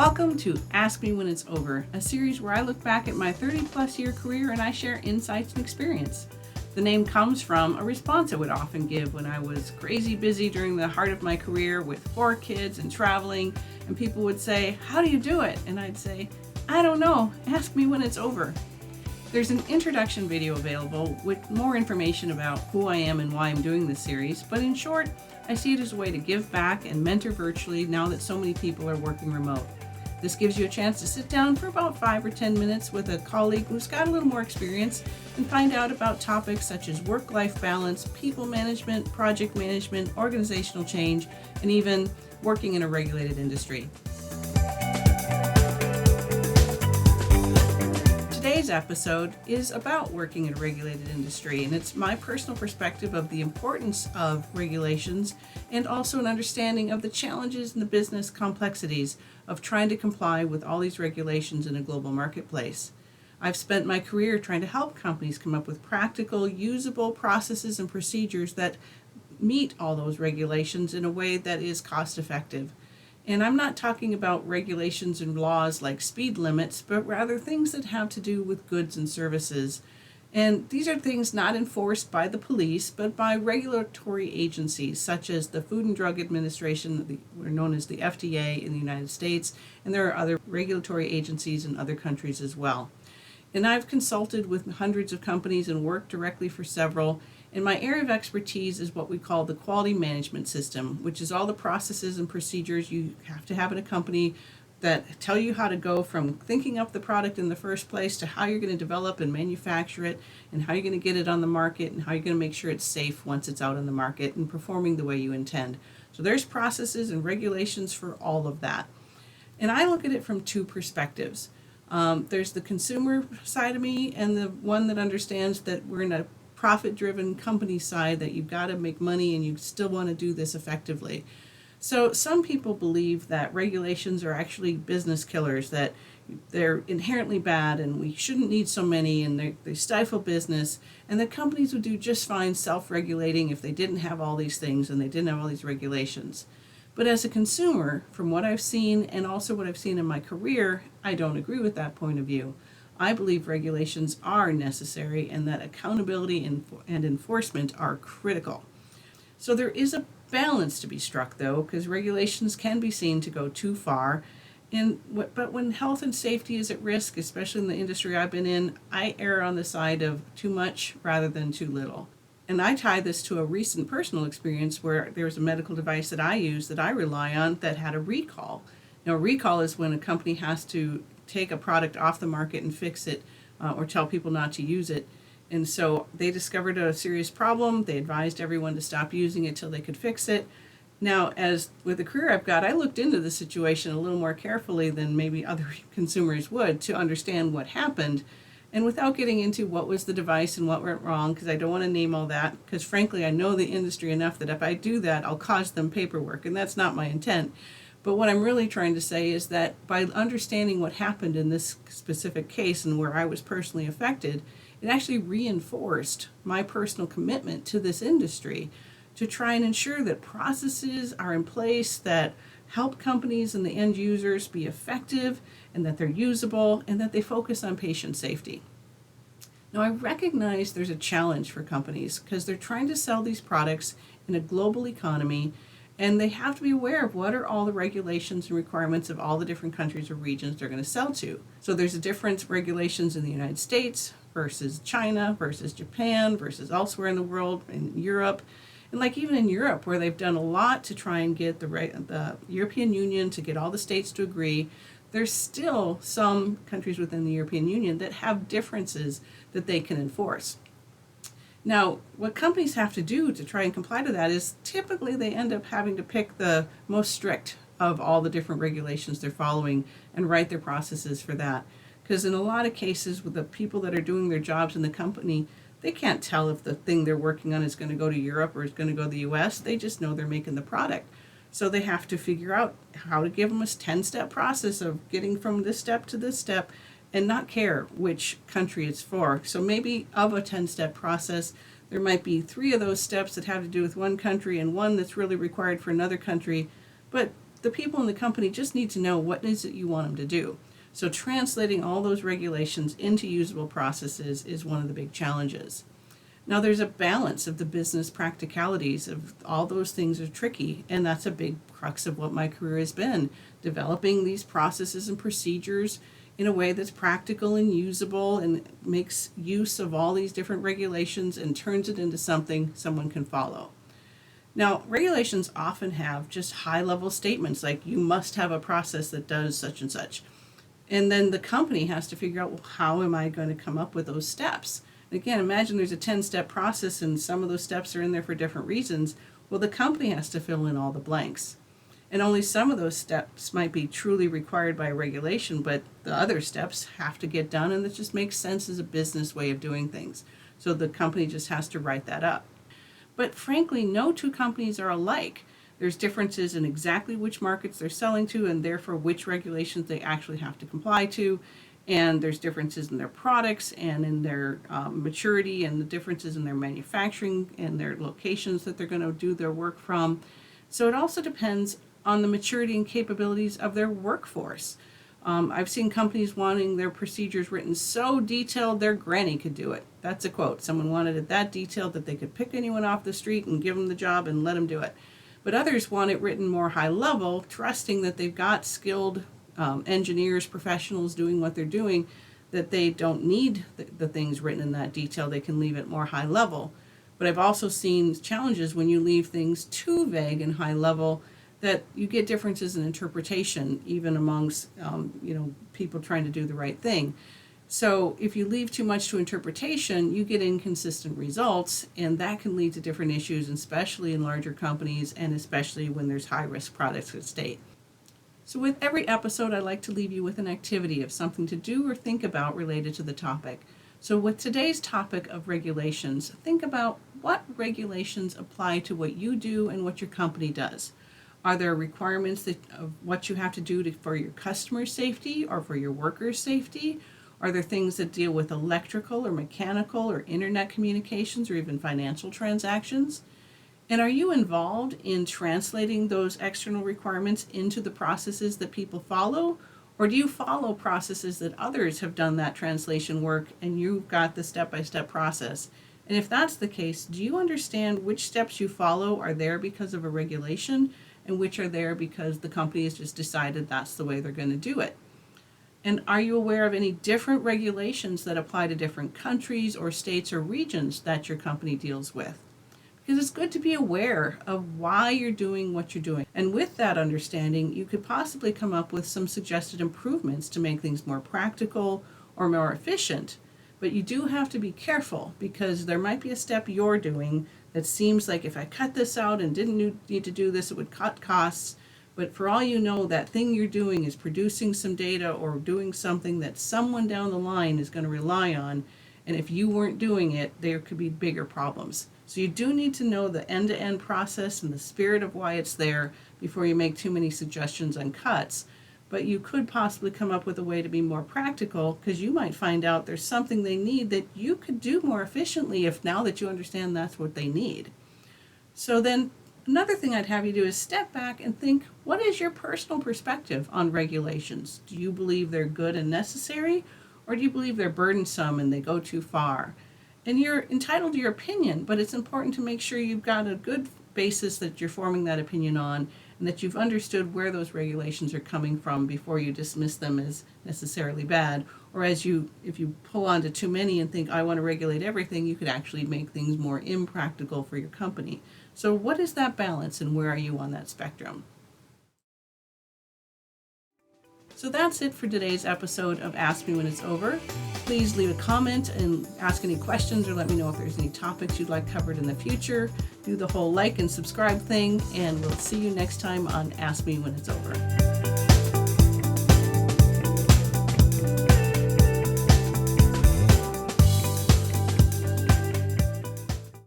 Welcome to Ask Me When It's Over, a series where I look back at my 30-plus year career and I share insights and experience. The name comes from a response I would often give when I was crazy busy during the heart of my career with 4 kids and traveling, and people would say, "How do you do it?" And I'd say, "I don't know, ask me when it's over." There's an introduction video available with more information about who I am and why I'm doing this series, but in short, I see it as a way to give back and mentor virtually now that so many people are working remote. This gives you a chance to sit down for about 5 or 10 minutes with a colleague who's got a little more experience and find out about topics such as work-life balance, people management, project management, organizational change, and even working in a regulated industry. Today's episode is about working in a regulated industry, and it's my personal perspective of the importance of regulations and also an understanding of the challenges and the business complexities of trying to comply with all these regulations in a global marketplace. I've spent my career trying to help companies come up with practical, usable processes and procedures that meet all those regulations in a way that is cost effective. And I'm not talking about regulations and laws like speed limits, but rather things that have to do with goods and services. And these are things not enforced by the police, but by regulatory agencies such as the Food and Drug Administration, known as the FDA in the United States, and there are other regulatory agencies in other countries as well. And I've consulted with hundreds of companies and worked directly for several. And my area of expertise is what we call the quality management system, which is all the processes and procedures you have to have in a company that tell you how to go from thinking up the product in the first place to how you're going to develop and manufacture it and how you're going to get it on the market and how you're going to make sure it's safe once it's out on the market and performing the way you intend. So there's processes and regulations for all of that. And I look at it from 2 perspectives. There's the consumer side of me and the one that understands that we're in a profit-driven company side, that you've got to make money and you still want to do this effectively. So some people believe that regulations are actually business killers, that they're inherently bad and we shouldn't need so many, and they stifle business, and that companies would do just fine self-regulating if they didn't have all these things and they didn't have all these regulations. But as a consumer, from what I've seen and also what I've seen in my career, I don't agree with that point of view. I believe regulations are necessary and that accountability and enforcement are critical. So there is a balance to be struck, though, because regulations can be seen to go too far. But when health and safety is at risk, especially in the industry I've been in, I err on the side of too much rather than too little. And I tie this to a recent personal experience where there was a medical device that I use that I rely on that had a recall. Now, a recall is when a company has to take a product off the market and fix it or tell people not to use it. And so they discovered a serious problem. They advised everyone to stop using it till they could fix it. Now, as with the career I've got, I looked into the situation a little more carefully than maybe other consumers would to understand what happened. And without getting into what was the device and what went wrong, because I don't want to name all that, because frankly, I know the industry enough that if I do that, I'll cause them paperwork, and that's not my intent. But what I'm really trying to say is that by understanding what happened in this specific case and where I was personally affected, it actually reinforced my personal commitment to this industry to try and ensure that processes are in place that help companies and the end users be effective and that they're usable and that they focus on patient safety. Now, I recognize there's a challenge for companies because they're trying to sell these products in a global economy, and they have to be aware of what are all the regulations and requirements of all the different countries or regions they're going to sell to. So there's a different regulations in the United States versus China versus Japan versus elsewhere in the world, in Europe. And like even in Europe, where they've done a lot to try and get the European Union to get all the states to agree, there's still some countries within the European Union that have differences that they can enforce. Now, what companies have to do to try and comply to that is typically they end up having to pick the most strict of all the different regulations they're following and write their processes for that. Because in a lot of cases with the people that are doing their jobs in the company, they can't tell if the thing they're working on is going to go to Europe or is going to go to the US. They just know they're making the product. So they have to figure out how to give them a 10-step process of getting from this step to this step and not care which country it's for. So maybe of a 10-step process, there might be 3 of those steps that have to do with one country and one that's really required for another country. But the people in the company just need to know what is it you want them to do. So translating all those regulations into usable processes is one of the big challenges. Now there's a balance of the business practicalities of all those things are tricky, and that's a big crux of what my career has been, developing these processes and procedures in a way that's practical and usable and makes use of all these different regulations and turns it into something someone can follow. Now, regulations often have just high-level statements like you must have a process that does such and such. And then the company has to figure out, well, how am I going to come up with those steps? And again, imagine there's a 10-step process and some of those steps are in there for different reasons. Well, the company has to fill in all the blanks. And only some of those steps might be truly required by regulation, but the other steps have to get done, and it just makes sense as a business way of doing things. So the company just has to write that up. But frankly, no two companies are alike. There's differences in exactly which markets they're selling to and therefore which regulations they actually have to comply to. And there's differences in their products and in their maturity and the differences in their manufacturing and their locations that they're going to do their work from. So it also depends on the maturity and capabilities of their workforce. I've seen companies wanting their procedures written so detailed their granny could do it. That's a quote. Someone wanted it that detailed that they could pick anyone off the street and give them the job and let them do it. But others want it written more high level, trusting that they've got skilled engineers, professionals doing what they're doing, that they don't need the things written in that detail. They can leave it more high level. But I've also seen challenges when you leave things too vague and high level, that you get differences in interpretation, even amongst people trying to do the right thing. So if you leave too much to interpretation, you get inconsistent results, and that can lead to different issues, especially in larger companies and especially when there's high-risk products at stake. So with every episode, I like to leave you with an activity of something to do or think about related to the topic. So with today's topic of regulations, think about what regulations apply to what you do and what your company does. Are there requirements of what you have to do for your customer safety or for your workers' safety? Are there things that deal with electrical or mechanical or internet communications or even financial transactions? And are you involved in translating those external requirements into the processes that people follow? Or do you follow processes that others have done that translation work and you've got the step-by-step process? And if that's the case, do you understand which steps you follow are there because of a regulation and which are there because the company has just decided that's the way they're going to do it? And are you aware of any different regulations that apply to different countries or states or regions that your company deals with? Because it's good to be aware of why you're doing what you're doing. And with that understanding, you could possibly come up with some suggested improvements to make things more practical or more efficient. But you do have to be careful because there might be a step you're doing that seems like if I cut this out and didn't need to do this, it would cut costs. But for all you know, that thing you're doing is producing some data or doing something that someone down the line is going to rely on. And if you weren't doing it, there could be bigger problems. So you do need to know the end-to-end process and the spirit of why it's there before you make too many suggestions on cuts. But you could possibly come up with a way to be more practical because you might find out there's something they need that you could do more efficiently if now that you understand that's what they need. So then another thing I'd have you do is step back and think, what is your personal perspective on regulations? Do you believe they're good and necessary, or do you believe they're burdensome and they go too far? And you're entitled to your opinion, but it's important to make sure you've got a good basis that you're forming that opinion on and that you've understood where those regulations are coming from before you dismiss them as necessarily bad. Or if you pull onto too many and think, I want to regulate everything, you could actually make things more impractical for your company. So what is that balance and where are you on that spectrum? So that's it for today's episode of Ask Me When It's Over. Please leave a comment and ask any questions or let me know if there's any topics you'd like covered in the future. Do the whole like and subscribe thing, and we'll see you next time on Ask Me When It's Over.